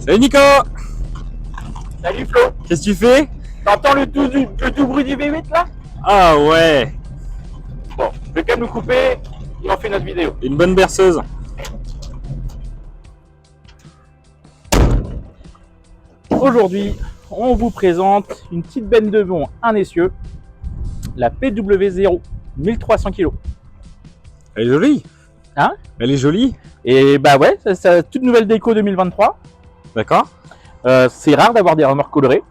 Salut Nico! Salut Flo, Qu'est-ce que tu fais? t'entends le tout bruit du V8 là? Ah ouais! Bon, je vais quand même le couper et on fait notre vidéo. Une bonne berceuse. Aujourd'hui, on vous présente une petite benne de bon, un essieu, la PW0, 1300 kg. Elle est jolie. Hein? Elle est jolie. Et bah ouais, c'est toute nouvelle déco 2023. D'accord? C'est rare d'avoir des remorques colorées,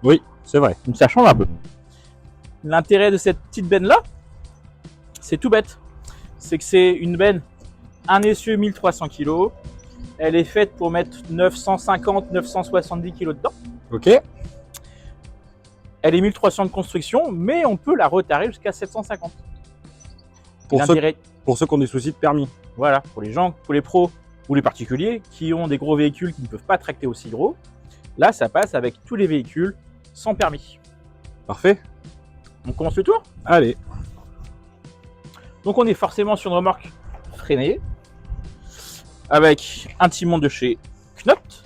Oui, c'est vrai. donc ça change un peu. L'intérêt de cette petite benne là, c'est tout bête. C'est que c'est une benne, un essieu 1300 kg. Elle est faite pour mettre 950-970 kg dedans. Ok. Elle est 1300 de construction, mais on peut la retarer jusqu'à 750. Pour L'intérêt, ceux qui ont des soucis de permis. voilà, pour les gens, pour les pros ou les particuliers qui ont des gros véhicules qui ne peuvent pas tracter aussi gros, là ça passe avec tous les véhicules sans permis. Parfait. On commence le tour. Allez. Donc on est forcément sur une remorque freinée, avec un timon de chez Knott,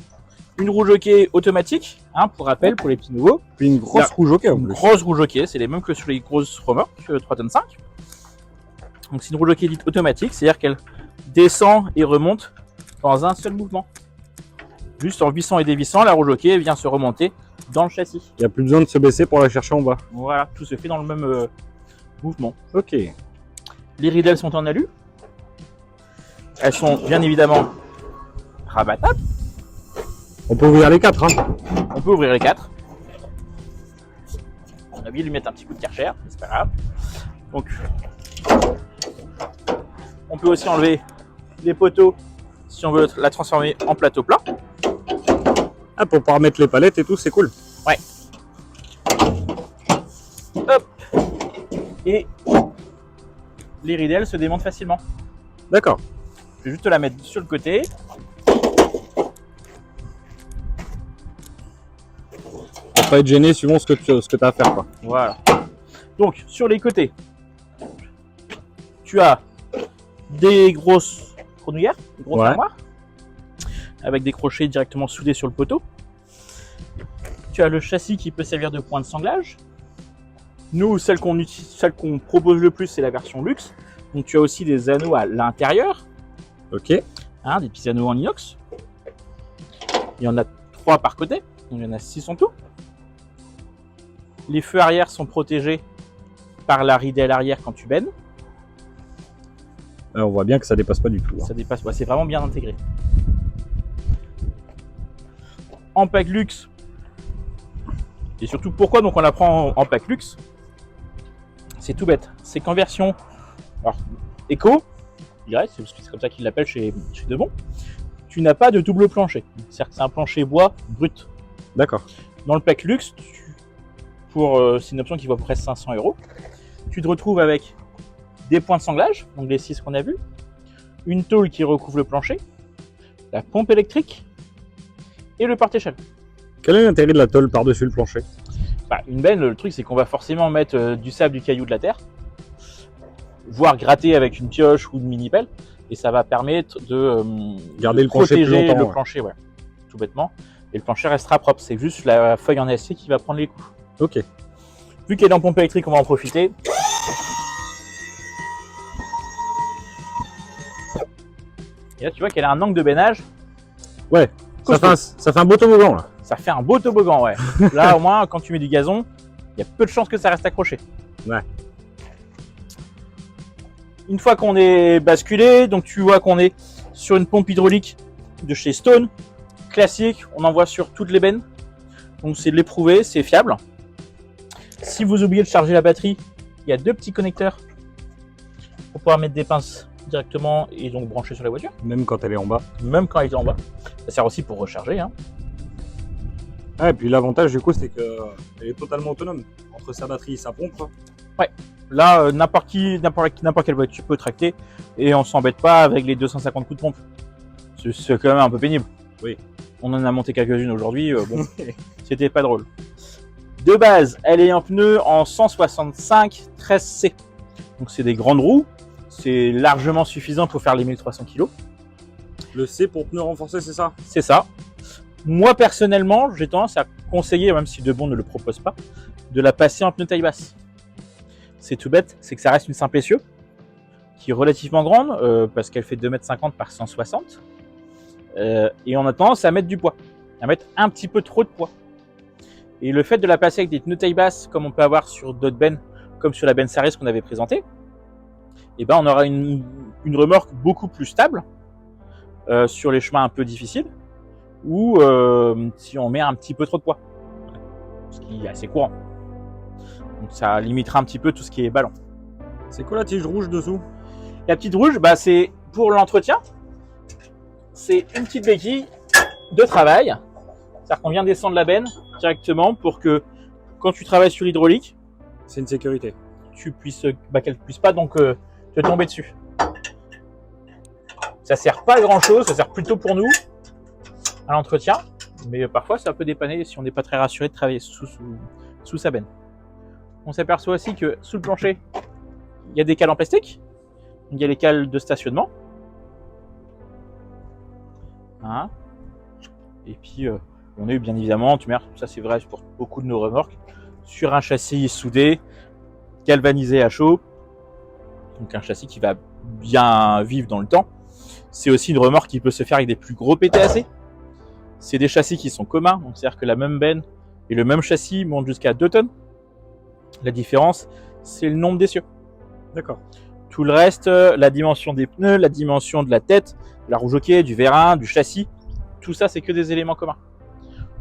une roue jockey automatique, hein, pour rappel, pour les petits nouveaux. Puis une grosse roue jockey en Une plus. grosse roue jockey, c'est les mêmes que sur les grosses remorques 3 tonnes 5. Donc c'est une roue jockey dite automatique, c'est-à-dire qu'elle descend et remonte dans un seul mouvement. Juste en vissant et dévissant, la roue jockey vient se remonter dans le châssis. Il n'y a plus besoin de se baisser pour la chercher en bas. Voilà, tout se fait dans le même mouvement. Ok. Les ridelles sont en alu. Elles sont bien évidemment rabattables. On peut ouvrir les quatre, hein. On peut ouvrir les 4. On a oublié de lui mettre un petit coup de karcher, mais c'est pas grave. Donc, on peut aussi enlever les poteaux si on veut la transformer en plateau plat. Ah, pour pouvoir mettre les palettes et tout, c'est cool. Ouais. Hop. Et les ridelles se démontent facilement. D'accord. Je vais juste la mettre sur le côté. Pour pas être gêné suivant ce que tu as à faire, quoi. Voilà. Donc, sur les côtés, tu as des grosses grenouillères, des grosses Ouais. armoires, avec des crochets directement soudés sur le poteau. Tu as le châssis qui peut servir de point de sanglage. Nous, celle qu'on propose le plus, c'est la version luxe. Donc, tu as aussi des anneaux à l'intérieur, Ok. hein, des petits anneaux en inox. Il y en a 3 par côté, donc il y en a 6 en tout. Les feux arrière sont protégés par la ridelle arrière quand tu bennes. On voit bien que ça dépasse pas du tout, hein. Ça dépasse, ouais, c'est vraiment bien intégré. En pack luxe, et surtout pourquoi donc on la prend en pack luxe, c'est tout bête. C'est qu'en version alors, éco, je dirais, c'est comme ça qu'ils l'appellent chez Debon, tu n'as pas de double plancher. C'est-à-dire que c'est un plancher bois brut. D'accord. Dans le pack luxe, c'est une option qui vaut à peu près 500 €. Tu te retrouves avec des points de sanglage, donc les 6 qu'on a vus, une tôle qui recouvre le plancher, la pompe électrique et le porte-échelle. Quel est l'intérêt de la tôle par-dessus le plancher? Bah, une benne, le truc c'est qu'on va forcément mettre du sable, du caillou, de la terre, voire gratter avec une pioche ou une mini-pelle, et ça va permettre de Garder le plancher plus protéger longtemps, le ouais. plancher, ouais, tout bêtement. Et le plancher restera propre, c'est juste la feuille en acier qui va prendre les coups. Ok. Vu qu'elle est en pompe électrique, on va en profiter. Et là, tu vois qu'elle a un angle de bennage. Ouais. Ça fait un beau toboggan, là. Ça fait un beau toboggan, ouais. Là, au moins, quand tu mets du gazon, il y a peu de chances que ça reste accroché. Ouais. Une fois qu'on est basculé, donc tu vois qu'on est sur une pompe hydraulique de chez Stone. Classique, on en voit sur toutes les bennes. Donc c'est de l'éprouvé, c'est fiable. Si vous oubliez de charger la batterie, il y a 2 petits connecteurs pour pouvoir mettre des pinces directement et donc brancher sur la voiture, Même quand elle est en bas. même quand elle est en bas. Ça sert aussi pour recharger, hein. Ah, et puis l'avantage du coup, c'est qu'elle est totalement autonome. Entre sa batterie et sa pompe. Là, n'importe quelle voiture peut tracter et on s'embête pas avec les 250 coups de pompe. C'est quand même un peu pénible. Oui. On en a monté quelques-unes aujourd'hui, bon, c'était pas drôle. De base, elle est en pneu en 165 13C. Donc c'est des grandes roues, c'est largement suffisant pour faire les 1300 kg. Le C pour pneus renforcés, c'est ça? C'est ça. Moi, personnellement, j'ai tendance à conseiller, même si Debond ne le propose pas, de la passer en pneu taille basse. C'est tout bête, c'est que ça reste une simple essieu, qui est relativement grande, parce qu'elle fait 2,50 m par 160 et on a tendance à mettre du poids, à mettre un petit peu trop de poids. Et le fait de la passer avec des pneus taille basse, comme on peut avoir sur d'autres bennes, comme sur la Benz Saris qu'on avait présenté, et ben on aura une remorque beaucoup plus stable sur les chemins un peu difficiles, ou si on met un petit peu trop de poids, ce qui est assez courant. Donc ça limitera un petit peu tout ce qui est ballon. C'est quoi la tige rouge dessous? La petite rouge, bah, c'est pour l'entretien. C'est une petite béquille de travail. C'est-à-dire qu'on vient descendre la benne directement pour que quand tu travailles sur l'hydraulique, c'est une sécurité. Tu puisses, qu'elle ne puisse pas donc te tomber dessus. Ça sert pas à grand chose, ça sert plutôt pour nous à l'entretien, mais parfois ça peut dépanner si on n'est pas très rassuré de travailler sous sa benne. On s'aperçoit aussi que sous le plancher, il y a des cales en plastique. Il y a les cales de stationnement. Hein. Et puis on est bien évidemment, ça c'est vrai pour beaucoup de nos remorques, sur un châssis soudé, galvanisé à chaud. Donc un châssis qui va bien vivre dans le temps. C'est aussi une remorque qui peut se faire avec des plus gros PTAC. C'est des châssis qui sont communs, donc c'est-à-dire que la même benne et le même châssis montent jusqu'à 2 tonnes. La différence, c'est le nombre d'essieux. D'accord. Tout le reste, la dimension des pneus, la dimension de la tête, de la rouge hockey, du vérin, du châssis, tout ça, c'est que des éléments communs.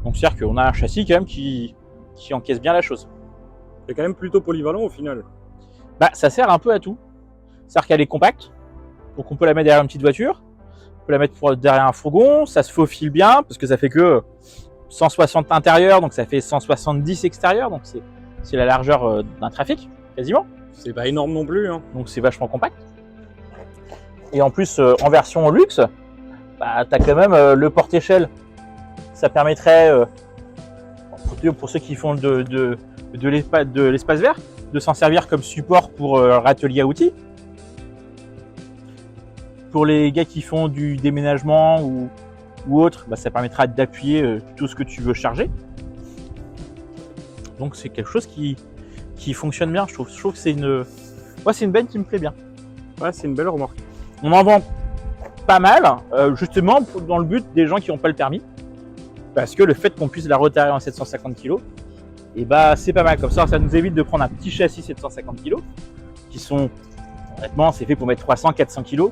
Donc c'est-à-dire qu'on a un châssis quand même qui encaisse bien la chose. C'est quand même plutôt polyvalent au final. Bah, ça sert un peu à tout. C'est-à-dire qu'elle est compacte, donc on peut la mettre derrière une petite voiture, on peut la mettre derrière un fourgon, ça se faufile bien, parce que ça fait que 160 intérieur, donc ça fait 170 extérieur, donc c'est la largeur d'un trafic, quasiment. C'est pas énorme non plus. Hein. Donc c'est vachement compact. Et en plus, en version luxe, bah, tu as quand même le porte-échelle. Ça permettrait, pour ceux qui font de l'espace vert, de s'en servir comme support pour atelier à outils. Pour les gars qui font du déménagement ou autre, bah, ça permettra d'appuyer tout ce que tu veux charger. Donc c'est quelque chose qui fonctionne bien. Je trouve que c'est une benne qui me plaît bien. Ouais, c'est une belle remorque. On en vend pas mal, justement dans le but des gens qui n'ont pas le permis. Parce que le fait qu'on puisse la retirer en 750 kg, et bah c'est pas mal. Comme ça nous évite de prendre un petit châssis 750 kg, qui sont, honnêtement, c'est fait pour mettre 300-400 kg.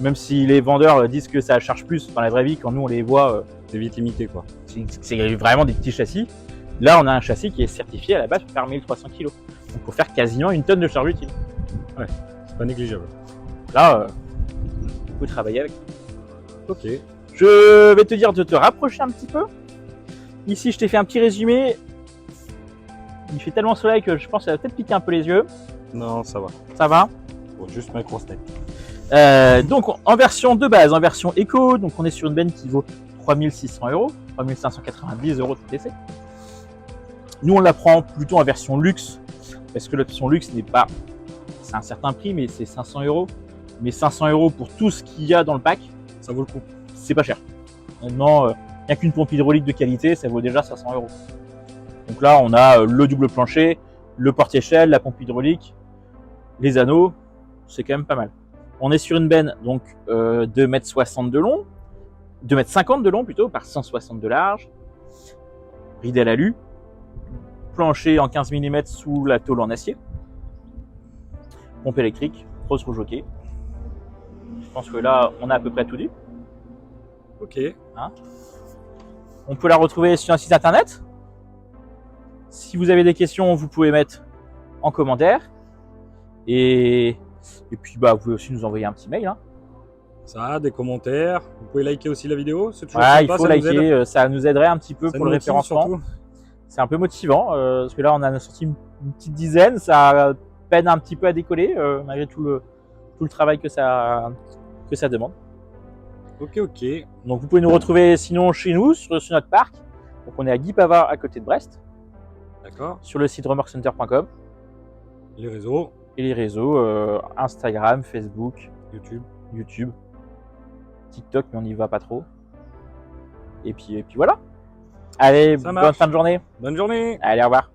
Même si les vendeurs disent que ça charge plus dans la vraie vie, quand nous on les voit, c'est vite limité quoi. C'est vraiment des petits châssis. Là, on a un châssis qui est certifié à la base pour faire 1300 kg. Donc, pour faire quasiment une tonne de charge utile. Ouais, c'est pas négligeable. Là, on peut travailler avec. Ok. Je vais te dire de te rapprocher un petit peu. Ici, je t'ai fait un petit résumé. Il fait tellement soleil que je pense que ça va peut-être piquer un peu les yeux. Non, ça va. Ça va. Faut juste ma grosse tête. Donc, en version de base, en version éco, donc on est sur une benne qui vaut 3600 €, 3590 € TTC. Nous, on la prend plutôt en version luxe, parce que l'option luxe n'est pas... C'est un certain prix, mais c'est 500 €. Mais 500 € pour tout ce qu'il y a dans le pack, ça vaut le coup. C'est pas cher. Maintenant, rien qu'une pompe hydraulique de qualité, ça vaut déjà 500 €. Donc là, on a le double plancher, le porte-échelle, la pompe hydraulique, les anneaux, c'est quand même pas mal. On est sur une benne donc 2,60 m de long, 2,50 m de long plutôt, par 160 de large, ridé à l'alu, plancher en 15 mm sous la tôle en acier, pompe électrique, grosse rouge hockey. Je pense que là, on a à peu près tout dit. Ok. Hein, on peut la retrouver sur un site internet. Si vous avez des questions, vous pouvez mettre en commentaire. Et puis, bah, vous pouvez aussi nous envoyer un petit mail. Hein. Ça, des commentaires. Vous pouvez liker aussi la vidéo. C'est toujours ouais, sympa, il faut liker. Ça nous aiderait un petit peu pour le référencement. C'est un peu motivant. Parce que là, on a sorti une petite dizaine. Ça peine un petit peu à décoller, malgré tout le travail que ça demande. Ok. Donc, vous pouvez nous retrouver sinon chez nous, sur notre parc. Donc, on est à Guipava, à côté de Brest. D'accord. Sur le site remorquecenter.com. Les réseaux. Et les réseaux, Instagram, Facebook, YouTube. TikTok, mais on n'y va pas trop. Et puis voilà. Allez, Ça bonne marche. fin de journée. Bonne journée. Allez, au revoir.